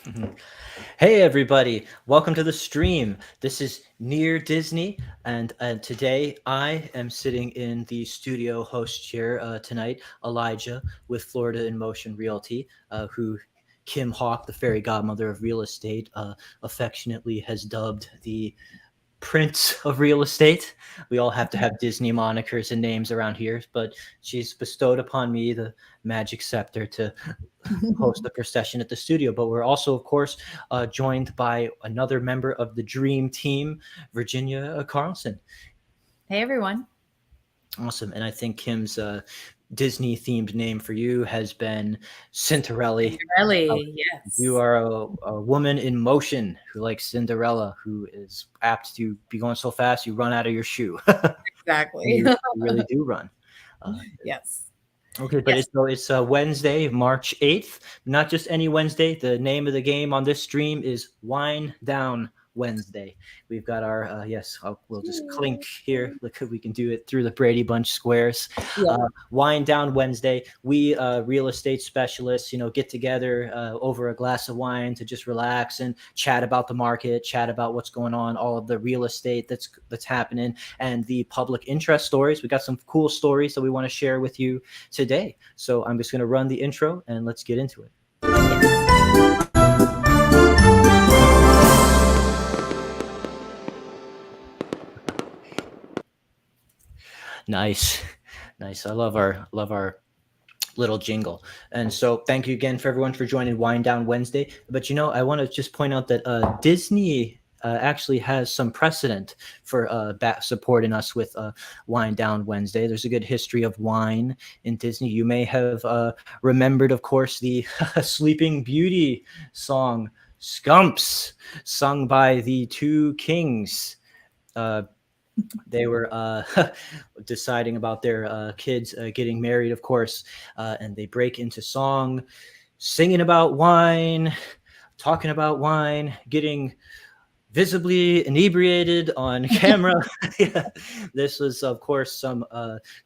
Mhm. Hey everybody, welcome to the stream. This is Near Disney, and today I am sitting in the studio host chair tonight, Elijah with Florida in Motion Realty, who Kim Hawk, the fairy godmother of real estate, affectionately has dubbed the Prince of real estate. We all have to have Disney monikers and names around here, but she's bestowed upon me the magic scepter to host the procession at the studio. But we're also, of course, joined by another member of the Dream Team, Virginia Carlson. Hey everyone. Awesome. And I think Kim's Disney themed name for you has been Cinderella. Uh, Cinderella, You yes. are a woman in motion who likes Cinderella, who is apt to be going so fast you run out of your shoe. Exactly. You really do run. Uh, Yes. Okay, but Yes. it's Wednesday, March 8th. Not just any Wednesday. The name of the game on this stream is Wine Down Wednesday. We've got our yes. We'll just clink here. Look, we can do it through the Brady Bunch squares. Yeah. Wine Down Wednesday. We real estate specialists, get together over a glass of wine to just relax and chat about the market, chat about what's going on, all of the real estate that's happening, and the public interest stories. We got some cool stories that we want to share with you today. So I'm just going to run the intro and let's get into it. Yes. Nice. Nice. I love our little jingle. And so thank you again for everyone for joining Wind Down Wednesday. But I want to just point out that Disney actually has some precedent for supporting us with Wind Down Wednesday. There's a good history of wine in Disney. You may have remembered, of course, the Sleeping Beauty song Scumps, sung by the two kings. Uh, they were deciding about their kids getting married, of course, and they break into song, singing about wine, talking about wine, getting visibly inebriated on camera. Yeah. This was, of course, some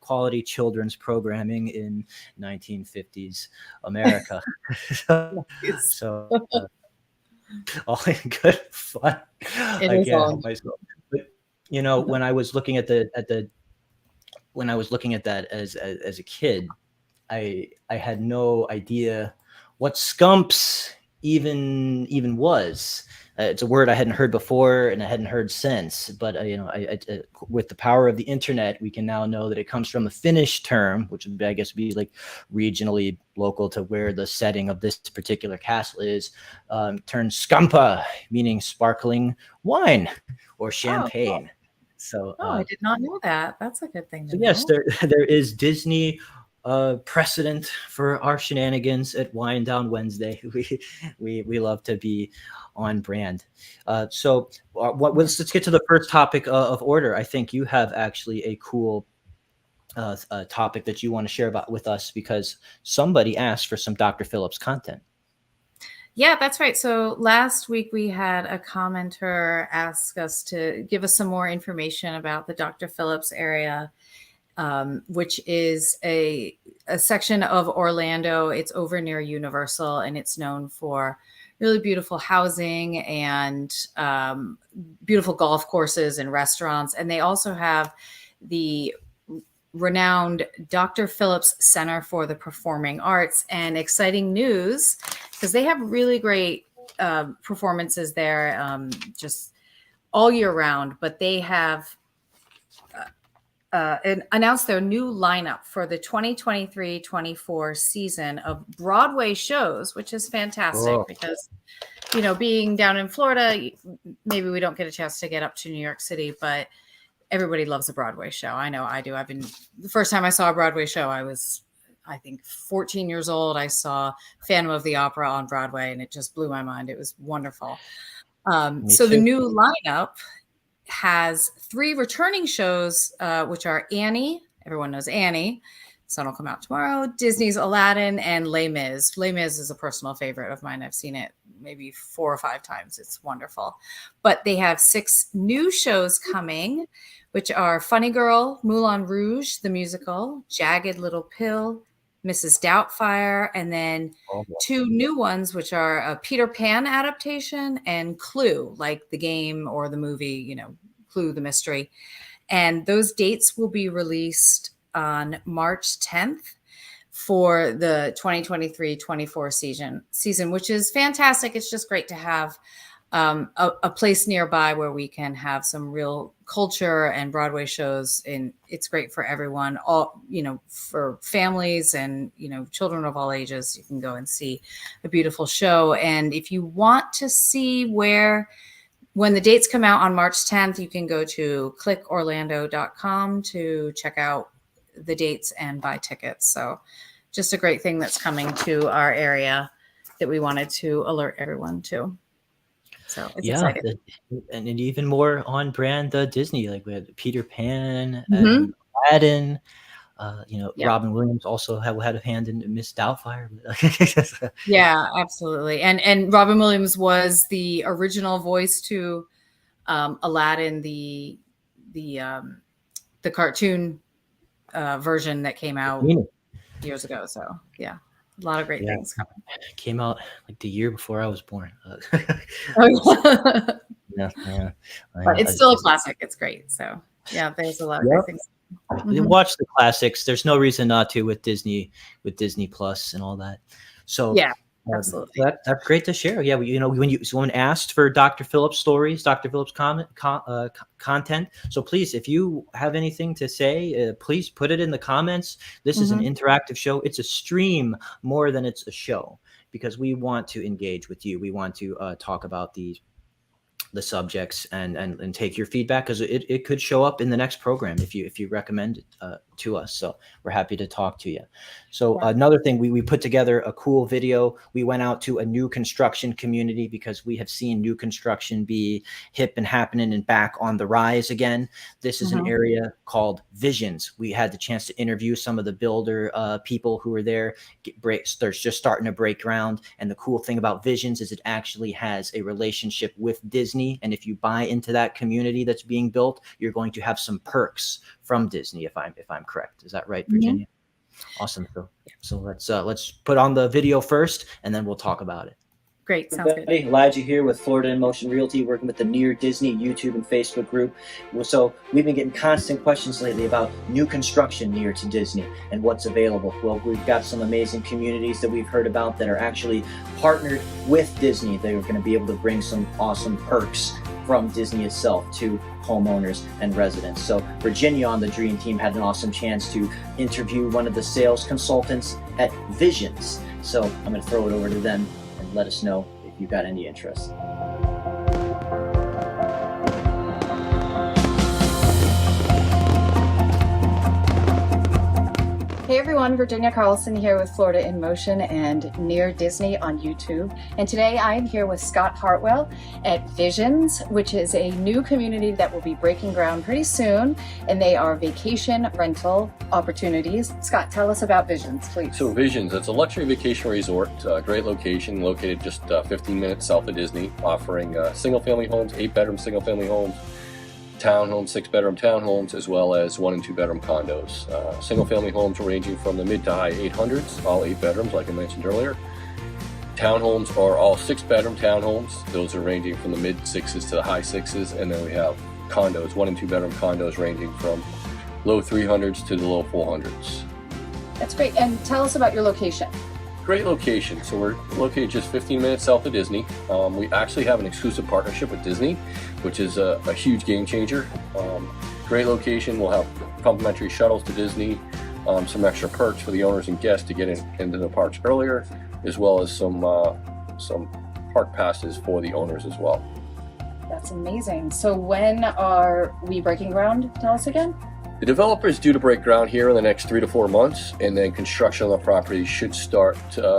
quality children's programming in 1950s America. Yes. so all in good fun. It I is can't all. help myself. But when I was looking at that as a kid, I had no idea what scumps even was. It's a word I hadn't heard before and I hadn't heard since. But with the power of the internet, we can now know that it comes from a Finnish term, which would be, I guess, be like regionally local to where the setting of this particular castle is. Turned scampa, meaning sparkling wine or Oh, cool. champagne. So Oh, I did not know that. That's a good thing to so yes, know. there is Disney precedent for our shenanigans at Wine Down Wednesday. We love to be on brand. Let's get to the first topic of order. I think you have actually a cool topic that you want to share about with us because somebody asked for some Dr. Phillips content. Yeah, that's right. So last week we had a commenter ask us to give us some more information about the Dr. Phillips area, which is a section of Orlando. It's over near Universal, and it's known for really beautiful housing and beautiful golf courses and restaurants. And they also have the renowned Dr. Phillips Center for the Performing Arts. And exciting news, because they have really great performances there just all year round, but they have announced their new lineup for the 2023-24 season of Broadway shows, which is fantastic Oh, because, being down in Florida, maybe we don't get a chance to get up to New York City, but everybody loves a Broadway show. I know I do. The first time I saw a Broadway show, I think 14 years old. I saw Phantom of the Opera on Broadway, and it just blew my mind. It was wonderful. me So the too. new lineup has 3 returning shows, which are Annie. Everyone knows Annie. Sun will come out tomorrow. Disney's Aladdin and Les Mis. Les Mis is a personal favorite of mine. I've seen it maybe 4 or 5 times. It's wonderful. But they have 6 new shows coming, which are Funny Girl, Moulin Rouge, the musical, Jagged Little Pill, Mrs. Doubtfire, and then Oh, two new ones, which are a Peter Pan adaptation and Clue, like the game or the movie, Clue the mystery. And those dates will be released on March 10th for the 2023-24 season, which is fantastic. It's just great to have a place nearby where we can have some real culture and Broadway shows. And it's great for everyone, all, for families and, children of all ages. You can go and see a beautiful show. And if you want to see when the dates come out on March 10th, you can go to clickorlando.com to check out the dates and buy tickets. So just a great thing that's coming to our area that we wanted to alert everyone to. So it's exciting. And even more on brand Disney, like we had Peter Pan Mm-hmm. and Aladdin. Yep. Robin Williams also had a hand in Miss Doubtfire. Yeah, absolutely. And Robin Williams was the original voice to Aladdin, the cartoon version that came out years ago. So yeah, a lot of great things coming. Came out like the year before I was born. But it's still a classic. It's great. So yeah, there's a lot of great things. Mm-hmm. Watch the classics. There's no reason not to with Disney Plus and all that. So yeah, absolutely. That's great to share. Yeah, when someone asked for Dr. Phillips stories, Dr. Phillips content. So please, if you have anything to say, please put it in the comments. This is an interactive show. It's a stream more than it's a show because we want to engage with you. We want to talk about the subjects and take your feedback because it could show up in the next program if you recommend it to us. So we're happy to talk to you. So another thing, we put together a cool video. We went out to a new construction community because we have seen new construction be hip and happening and back on the rise again. This is an area called Visions. We had the chance to interview some of the builder people who were there. They're just starting to break ground. And the cool thing about Visions is it actually has a relationship with Disney. And if you buy into that community that's being built, you're going to have some perks from Disney, if I'm correct. Is that right, Virginia? Awesome. So let's put on the video first, and then we'll talk about it. Great. Sounds good. Elijah here with Florida in Motion Realty, working with the Near Disney YouTube and Facebook group. So we've been getting constant questions lately about new construction near to Disney and what's available. Well, we've got some amazing communities that we've heard about that are actually partnered with Disney. They're going to be able to bring some awesome perks from Disney itself to homeowners and residents. So Virginia on the Dream Team had an awesome chance to interview one of the sales consultants at Visions. So I'm going to throw it over to them and let us know if you've got any interest. Hey everyone, Virginia Carlson here with Florida in Motion and Near Disney on YouTube. And today I am here with Scott Hartwell at Visions, which is a new community that will be breaking ground pretty soon. And they are vacation rental opportunities. Scott, tell us about Visions, please. So Visions, it's a luxury vacation resort, great location, located just 15 minutes south of Disney, offering single-family homes, 8-bedroom single-family homes, townhomes, 6-bedroom townhomes, as well as 1- and 2-bedroom condos. Single-family homes ranging from the mid to high 800s, all 8 bedrooms, like I mentioned earlier. Townhomes are all 6-bedroom townhomes. Those are ranging from the mid 6s to the high 6s, and then we have condos, 1- and 2-bedroom condos, ranging from low 300s to the low 400s. That's great. And tell us about your location. Great location. So we're located just 15 minutes south of Disney. We actually have an exclusive partnership with Disney, which is a huge game changer. Great location. We'll have complimentary shuttles to Disney, some extra perks for the owners and guests to get into the parks earlier, as well as some park passes for the owners as well. That's amazing. So when are we breaking ground? Tell us again. The developer is due to break ground here in the next 3 to 4 months, and then construction on the property should start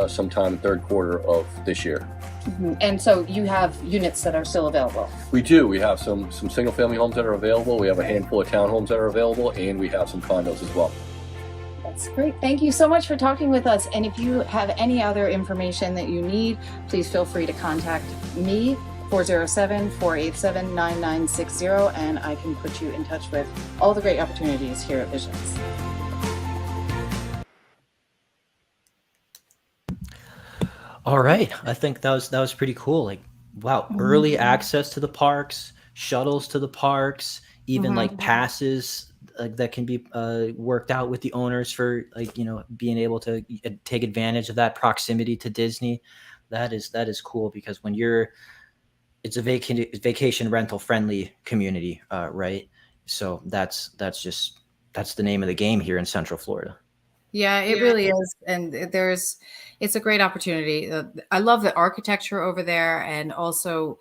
sometime in the third quarter of this year. Mm-hmm. And so you have units that are still available? We do. We have some single-family homes that are available. We have a handful of townhomes that are available, and we have some condos as well. That's great. Thank you so much for talking with us. And if you have any other information that you need, please feel free to contact me, 407-487-9960, and I can put you in touch with all the great opportunities here at Visions. All right. I think that was pretty cool. Like, wow, early Mhm. access to the parks, shuttles to the parks, even Mhm. like passes that can be worked out with the owners for like being able to take advantage of that proximity to Disney. That is cool because when you're it's a vacation rental friendly community, right? So that's the name of the game here in Central Florida. Yeah, it really is, and it's a great opportunity. I love the architecture over there, and also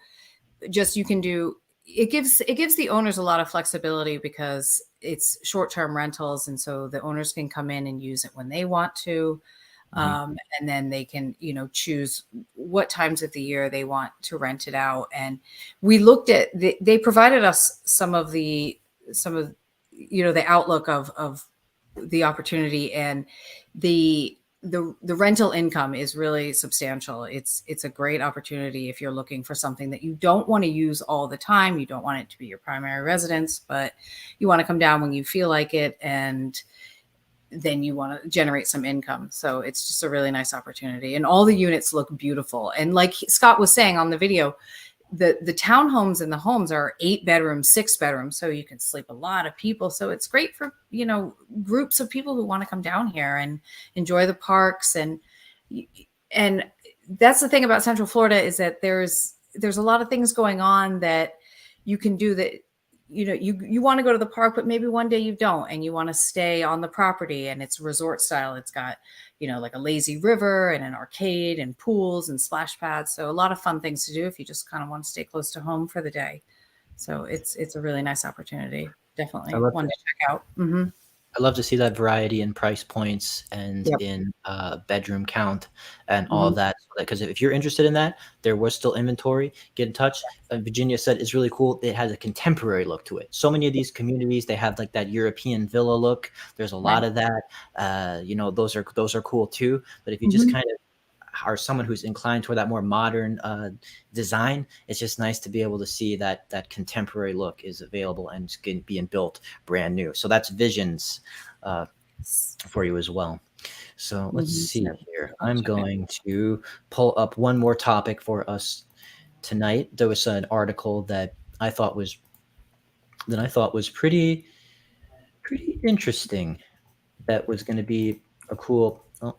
just you can do it gives the owners a lot of flexibility because it's short-term rentals, and so the owners can come in and use it when they want to. Mhm. And then they can, choose what times of the year they want to rent it out. And we looked at they provided us some of the outlook of the opportunity, and the rental income is really substantial. It's a great opportunity if you're looking for something that you don't want to use all the time. You don't want it to be your primary residence, but you want to come down when you feel like it, and then you want to generate some income. So it's just a really nice opportunity. And all the units look beautiful. And like Scott was saying on the video, the townhomes and the homes are 8 bedrooms, 6 bedrooms, so you can sleep a lot of people. So it's great for groups of people who want to come down here and enjoy the parks. And that's the thing about Central Florida, is that there's a lot of things going on that you can do, that you want to go to the park, but maybe one day you don't, and you want to stay on the property, and it's resort style. It's got like a lazy river and an arcade and pools and splash pads. So a lot of fun things to do if you just kind of want to stay close to home for the day. So it's a really nice opportunity. I Definitely love one to check out. Hmm. I love to see that variety in price points and Yep. in bedroom count and all Hmm. of that. Because if you're interested in that, there was still inventory. Get in touch. Virginia said it's really cool. It has a contemporary look to it. So many of these communities, they have like that European villa look. There's a Right. lot of that. Those are cool too. But if you just Hmm. kind of are someone who's inclined toward that more modern design, it's just nice to be able to see that contemporary look is available and it's being built brand new. So that's Visions uh, for you as well. So let's Hmm. see here. I'll I'm check it. going to pull up one more topic for us tonight. There was an article that I thought was pretty interesting. That was going to be a cool. Oh,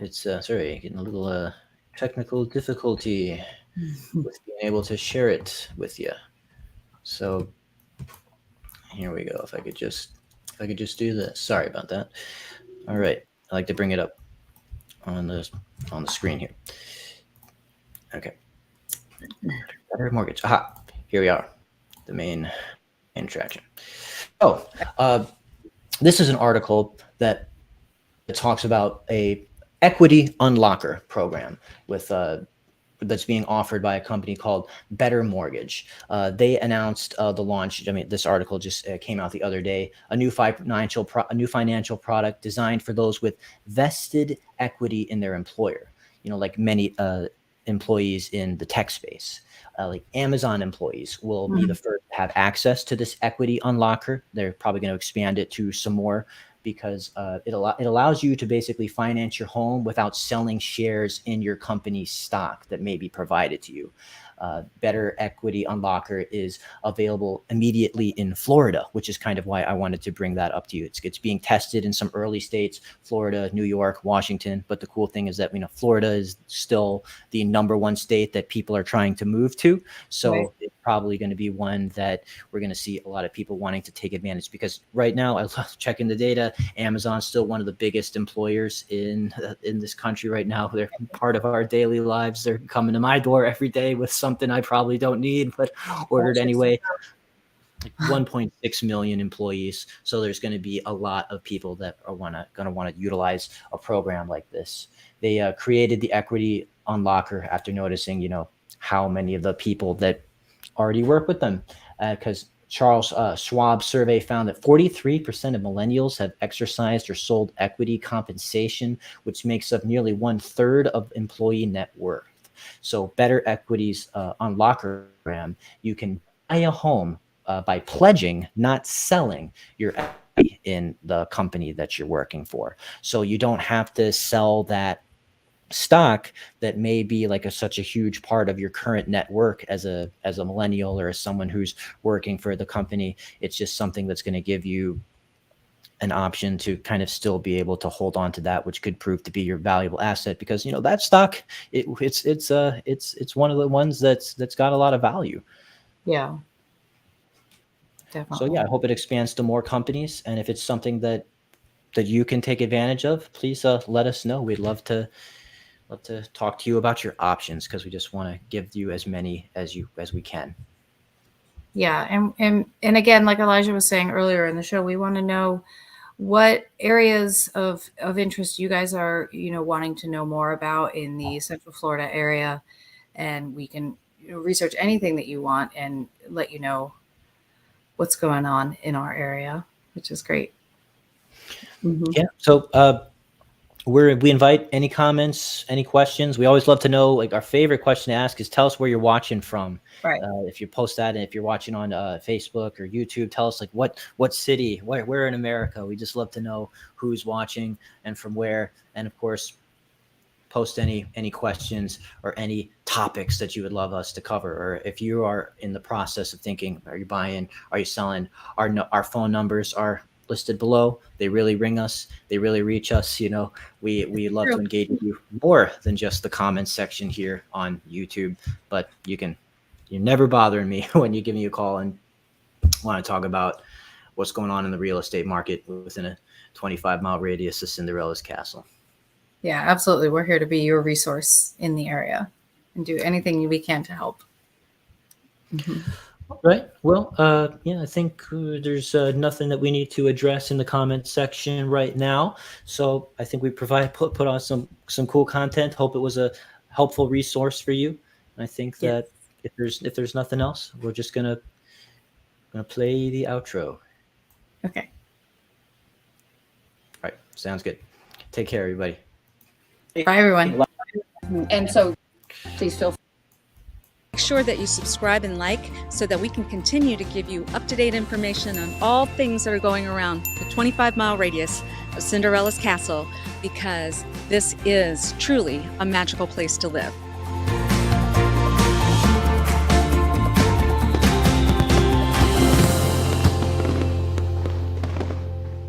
it's sorry, getting a little technical difficulty with being able to share it with you. So here we go. If I could just do this. Sorry about that. All right. I like to bring it up on the screen here. Okay. Better mortgage. Aha. Here we are. The main attraction. Oh, uh, this is an article that talks about a equity unlocker program with that's being offered by a company called Better Mortgage. They announced the launch. I mean, this article just came out the other day. A new financial product designed for those with vested equity in their employer. Like many employees in the tech space. Like Amazon employees will be the Mhm. first to have access to this equity unlocker. They're probably going to expand it to some more because it allows you to basically finance your home without selling shares in your company's stock that may be provided to you. Better Equity Unlocker is available immediately in Florida, which is kind of why I wanted to bring that up to you. It's being tested in some early states, Florida, New York, Washington. But the cool thing is that Florida is still the number one state that people are trying to move to. Right. So it's probably going to be one that we're going to see a lot of people wanting to take advantage, because right now, I love checking the data. Amazon's still one of the biggest employers in this country right now. They're part of our daily lives. They're coming to my door every day with something I probably don't need, but ordered That's just- anyway. 1.6 million employees. So there's going to be a lot of people that are going to want to utilize a program like this. They created the Equity Unlocker after noticing, how many of the people that already work with them, because Charles Schwab survey found that 43% of millennials have exercised or sold equity compensation, which makes up nearly 1/3 of employee net worth. So Better Equities Unlocker program, you can buy a home by pledging, not selling your equity in the company that you're working for. So you don't have to sell that stock that may be like such a huge part of your current network as a millennial or as someone who's working for the company. It's just something that's going to give you an option to kind of still be able to hold on to that, which could prove to be your valuable asset, because that stock, it's one of the ones that's got a lot of value. Yeah, So definitely. yeah, I hope it expands to more companies, and if it's something that you can take advantage of, please let us know. We'd love to talk to you about your options, because we just want to give you as many as we can. Yeah, and again, like Elijah was saying earlier in the show, we want to know what areas of interest you guys are, wanting to know more about in the Central Florida area, and we can research anything that you want and let you know what's going on in our area, which is great. Yeah. So we invite any comments, any questions. We always love to know. Like, our favorite question to ask is, tell us where you're watching from. Right. If you post that, and if you're watching on Facebook or YouTube, tell us like what city, where in America. We just love to know who's watching and from where. And of course, post any questions or any topics that you would love us to cover. Or if you are in the process of thinking, are you buying, are you selling, our phone numbers are listed below. They really ring us. They really reach us. We love to engage with you more than just the comments section here on YouTube. But you're never bothering me when you give me a call and want to talk about what's going on in the real estate market within a 25-mile radius of Cinderella's castle. Yeah, absolutely. We're here to be your resource in the area and do anything we can to help. Right. Well, I think there's nothing that we need to address in the comment section right now. So I think we put on some cool content. Hope it was a helpful resource for you. And I think that if there's nothing else, we're just gonna play the outro. Okay. All right. Sounds good. Take care, everybody. Bye, everyone. And so please feel free. Make sure that you subscribe and like so that we can continue to give you up-to-date information on all things that are going around the 25-mile radius of Cinderella's castle, because this is truly a magical place to live.